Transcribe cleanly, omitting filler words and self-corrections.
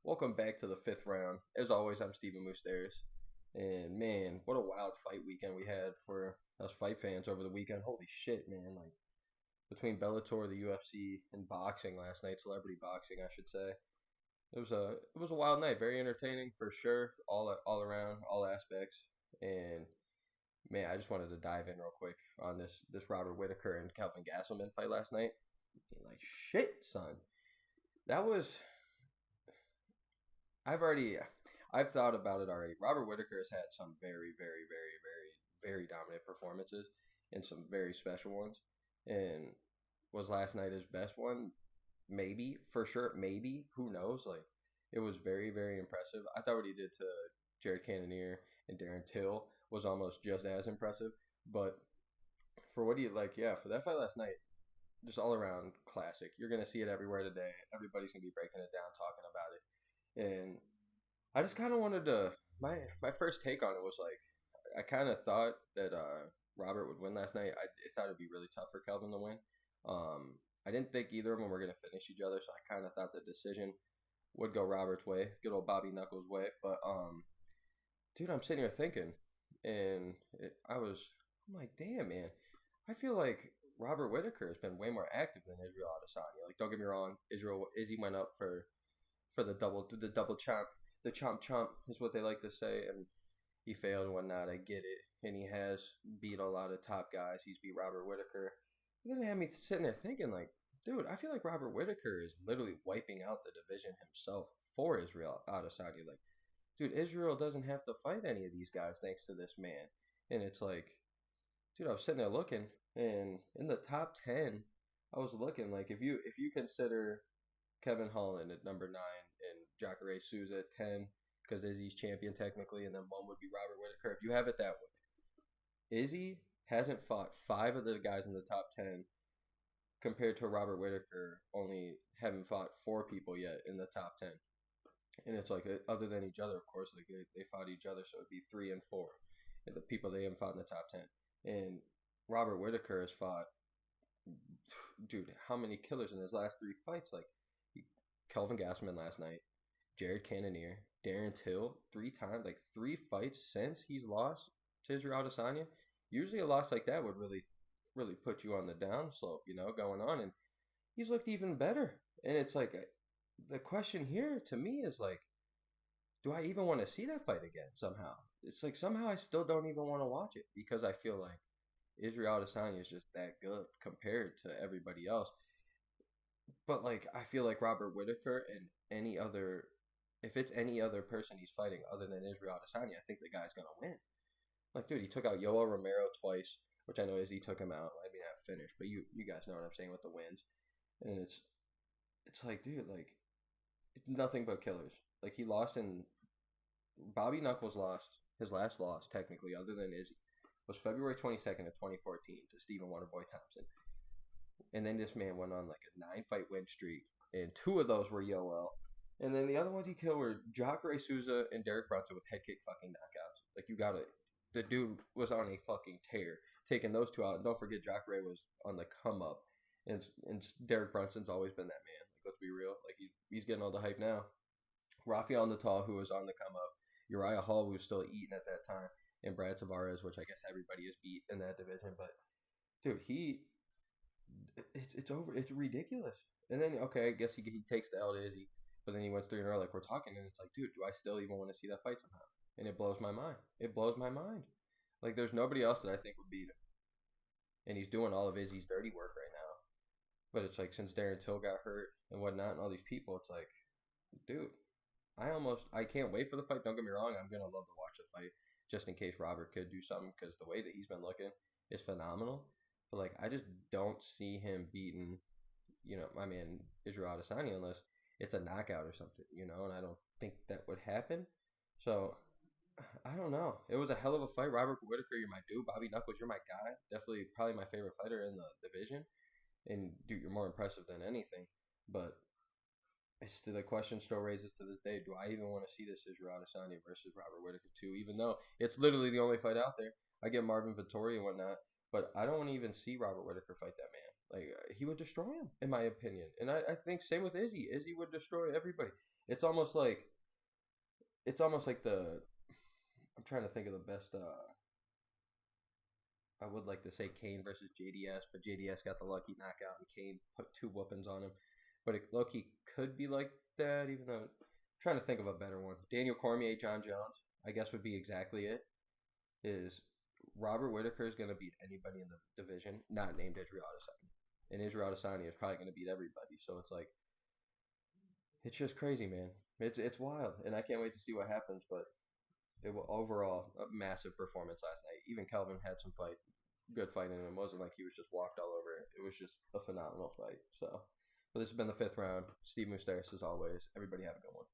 Welcome back to the fifth round. As always, I'm Steven Moustaris. And man, what a wild fight weekend we had for us fight fans over the weekend. Holy shit, man. Like, between Bellator, the UFC, and boxing last night, celebrity boxing, I should say. It was a wild night. Very entertaining for sure, all around, all aspects. And man, I just wanted to dive in real quick on this Robert Whittaker and Kelvin Gastelum fight last night. Like, shit, son. That was I've thought about it already. Robert Whittaker has had some very, very, very, very, very dominant performances and some very special ones. And was last night his best one? Maybe, for sure, maybe. Who knows? Like, it was very, very impressive. I thought what he did to Jared Cannonier and Darren Till was almost just as impressive. But for what he for that fight last night, just all around classic. You're gonna see it everywhere today. Everybody's gonna be breaking it down, talking about it. And I just kind of wanted to my first take on it was like I kind of thought that Robert would win last night. I thought it'd be really tough for Kelvin to win. I didn't think either of them were gonna finish each other, so I kind of thought the decision would go Robert's way, good old Bobby Knuckles' way. But dude, I'm sitting here thinking, and I'm like, damn, man, I feel like Robert Whittaker has been way more active than Israel Adesanya. Like, don't get me wrong, Izzy went up for the double chomp. The chomp chomp is what they like to say, and he failed and whatnot. I get it, and he has beat a lot of top guys. He's beat Robert Whittaker. But then it had me sitting there thinking, like, dude, I feel like Robert Whittaker is literally wiping out the division himself for Israel Adesanya. Like, dude, Israel doesn't have to fight any of these guys thanks to this man. And it's like, dude, I was sitting there looking, and in the top 10, I was looking, like, if you consider Kevin Holland at number 9 and Jacare Souza at 10, because Izzy's champion technically, and then 1 would be Robert Whittaker. If you have it that way, Izzy hasn't fought 5 of the guys in the top 10 compared to Robert Whittaker only having fought 4 people yet in the top 10. And it's like, other than each other, of course, like they fought each other, so it'd be 3 and 4. And the people they haven't fought in the top 10. And Robert Whittaker has fought, dude, how many killers in his last 3 fights? Like, Kelvin Gastelum last night, Jared Cannonier, Darren Till 3 times, like 3 fights since he's lost to Israel Adesanya. Usually a loss like that would really, really put you on the down slope, going on. And he's looked even better. And it's like, the question here to me is like, do I even want to see that fight again somehow? It's like somehow I still don't even want to watch it because I feel like Israel Adesanya is just that good compared to everybody else. But like, I feel like Robert Whittaker and if it's any other person he's fighting other than Israel Adesanya, I think the guy's gonna win. Like, dude, he took out Yoel Romero twice, which I know Izzy took him out. I mean, not finished, but you guys know what I'm saying with the wins. And it's like, dude, like, it's nothing but killers. Like, he lost Bobby Knuckles lost his last loss technically, other than Izzy, was February 22nd of 2014 to Stephen Wonderboy Thompson. And then this man went on like a 9-fight win streak, and 2 of those were Yoel. And then the other ones he killed were Jacare Souza and Derek Brunson with head kick fucking knockouts. Like, the dude was on a fucking tear, taking those 2 out. And don't forget, Jacare was on the come up, and Derek Brunson's always been that man. Like, let's be real, like he's getting all the hype now. Rafael Natal, who was on the come up, Uriah Hall, who was still eating at that time, and Brad Tavares, which I guess everybody has beat in that division. But dude, it's over. It's ridiculous. And then, okay, I guess he takes the L to Izzy, but then he wins 3 in a row. Like, we're talking, and it's like, dude, do I still even want to see that fight somehow? And it blows my mind. It blows my mind. Like, there's nobody else that I think would beat him. And he's doing all of Izzy's dirty work right now. But it's like, since Darren Till got hurt and whatnot, and all these people, it's like, dude, I can't wait for the fight. Don't get me wrong. I'm going to love to watch the fight just in case Robert could do something, because the way that he's been looking is phenomenal. But, like, I just don't see him beating, my man Israel Adesanya unless it's a knockout or something, and I don't think that would happen. So, I don't know. It was a hell of a fight. Robert Whittaker, you're my dude. Bobby Knuckles, you're my guy. Definitely probably my favorite fighter in the division. And, dude, you're more impressive than anything. But the question still raises to this day, do I even want to see this Israel Adesanya versus Robert Whittaker 2, even though it's literally the only fight out there? I get Marvin Vettori and whatnot, but I don't want to even see Robert Whittaker fight that man. Like, he would destroy him, in my opinion. And I think same with Izzy. Izzy would destroy everybody. It's almost like it's almost like the I'm trying to think of the best. I would like to say Kane versus JDS, but JDS got the lucky knockout, and Kane put two whoopings on him. But it Loki could be like that, even though I'm trying to think of a better one. Daniel Cormier, John Jones, I guess would be exactly it. Is Robert Whittaker is going to beat anybody in the division not named Israel Adesanya, and Israel Adesanya is probably going to beat everybody. So it's like it's just crazy, man. It's wild, and I can't wait to see what happens. But it was overall a massive performance last night. Even Kelvin had some good fight in him. It wasn't like he was just walked all over it. It was just a phenomenal fight. So, but this has been the fifth round. Steve Moustaris as always. Everybody have a good one.